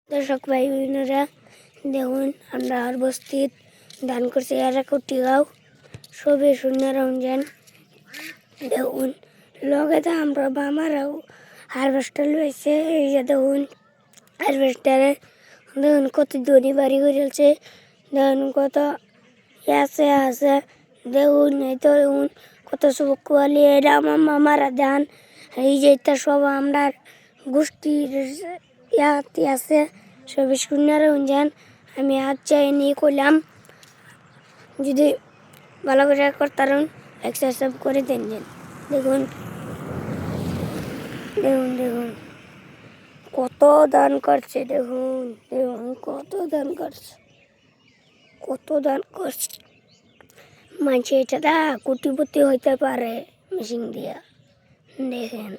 দর্শক ভাই বোনেরা দেখুন আমরা আর বস্তিত ধান করছি 1 কোটি গাও সবে শূন্য রঞ্জন দেখুন লগে তো আমরা বামারাও হারভেস্টার লইছে এই যে দেখুন হারভেস্টারে দেখুন কত ধনী বাড়ি করেছে দেখুন কত আছে দেখুন এই তো দেখুন কত সব কোয়ালি এটা আমার মামারা ধান এই যে এটা সব আমরা গোষ্ঠীর ইয়াতে আছে সব শূন্য রঞ্জন আমি আজ চাই নিয়ে করলাম যদি ভালো করে করতাম এক্সারসাইজ করে দেন দেখুন দেখুন দেখুন কত দান করছে দেখুন দেখুন কত দান করছে মানুষ এটা কোটিপতি হইতে পারে মেশিন দিয়া দেখেন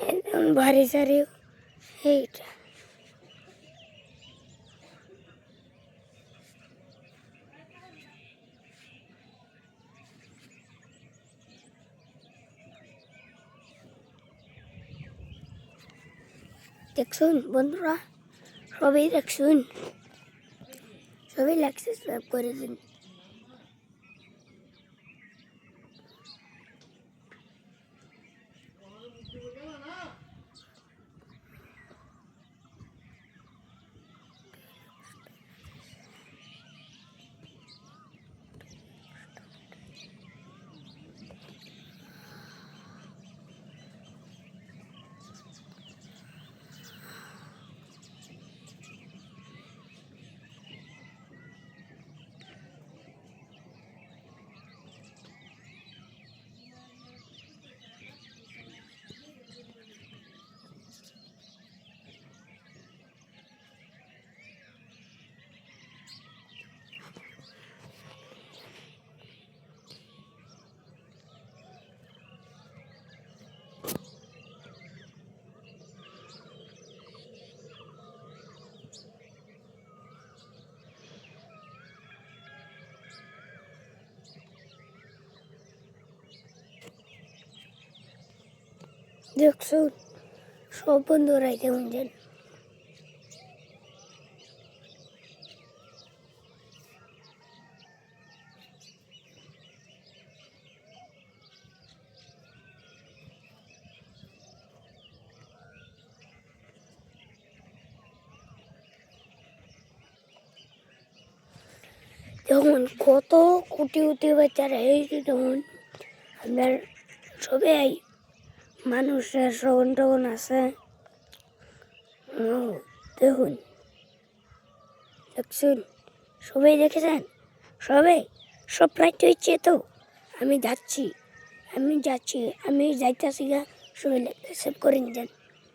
একদম ভারী সারি এইটা দেখুন বন্ধুরা সবাই দেখুন সবাই সাবস্ক্রাইব করে দিন দেখুন সব বন্ধুরাই কেমন যেন দেখুন কত কোটি বাচ্চারা এই যে দেখুন আপনার সবাই মানুষের শ্রবণ টবণ আছে দেখুন দেখুন সবাই দেখেছেন সবাই সব রাইট হচ্ছে তো আমি যাইতেছি সবাই সেভ করে নিতেন।